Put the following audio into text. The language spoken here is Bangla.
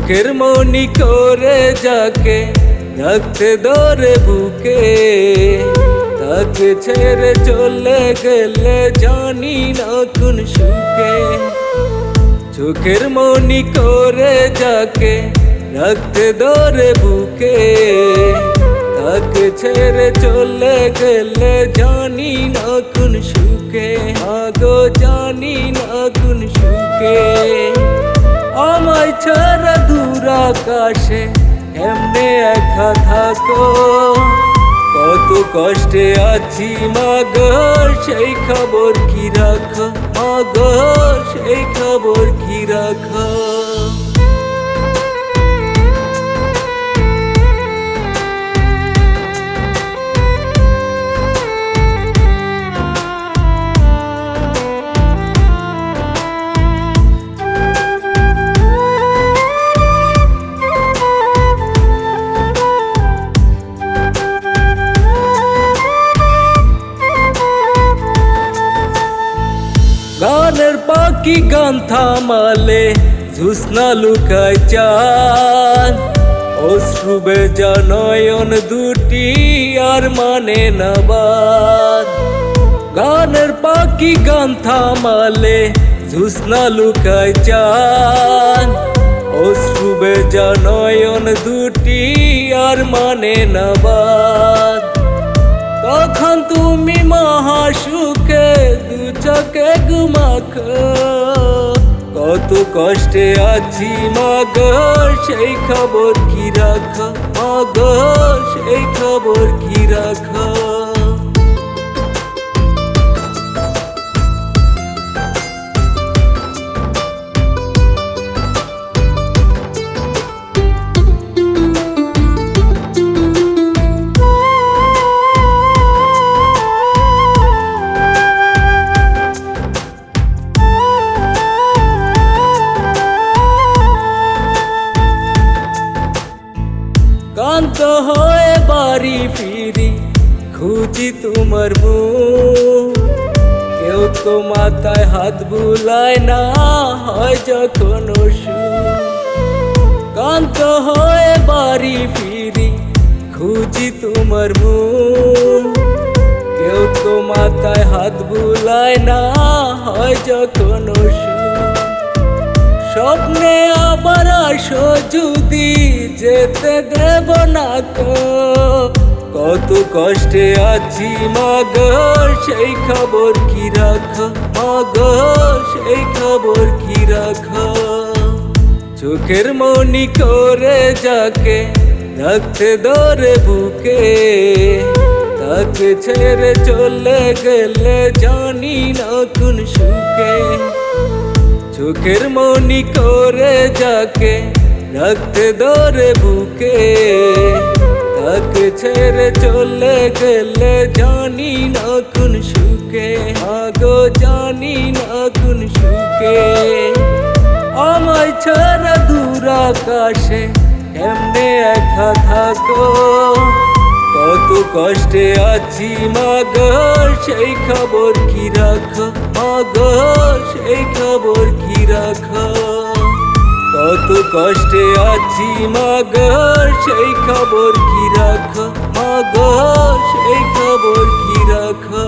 চোখের মনি করে যাকে রাখতে ধরে বুকে, তাকে ছেড়ে চলে গেলে জানি না কোন সুখে। চোখের মনি করে যাকে রাখতে ধরে বুকে, তাকে ছেড়ে চলে গেলে জানি না কোন সুখে। আগো জানি না কোন সুখে। আমায় ছাড়া দূর আকাশে এমনে একা থাকো, কত কষ্টে আছি মাগো সেই খবর কি রাখো, মাগো সেই খবর কি রাখো। গানের পাখি গান থামালে জ্যোৎস্না লুকায় চাঁদ, অশ্রু ভেজা নয়ন দুটি আর মানে না বাদ। গানের পাখি গান থামালে জ্যোৎস্না লুকায় চাঁদ, অশ্রু ভেজা নয়ন দুটি আর মানে না বাদ। তখন তুমি মহাসুখে দু চোখে ঘুমাখো, কত কষ্টে আছি মাগো সেই খবর কি রাখো, মাগো সেই খবর কি রাখো। ক্লান্ত হয়ে বাড়ি ফিরি খুঁজি তোমার মুখ, কেউ তো মাথায় হাত বুলায় না হয় যখন সুখ। ক্লান্ত হয়ে বাড়ি ফিরি খুঁজি তোমার মুখ, কেউ তো মাথায় হাত বুলায় না হয় যখন সুখ। স্বপ্নে আবার আসো যদি যেতে দেব না তো, কত কষ্টে আছি মাগো সেই খবর কি রাখো, মাগো সেই খবর কি রাখো। চোখের মনি করে যাকে রাখতে ধরে বুকে, তাকে ছেড়ে চলে গেলে জানি না কোন সুখে। চোখের মনি করে যাকে রাখতে ধরে বুকে, তাকে ছেড়ে চলে গেলে জানি না কোন সুখে। আগো জানি না কোন সুখে। আমায় ছাড়া দূর আকাশে এমনে একা থাকো, কত কষ্টে আছি মাগো সেই খবর কি রাখো, মাগো সেই খবর কি রাখো। কত কষ্টে আছি মাগো সেই খবর কি রাখো, মাগো সেই খবর কি রাখো।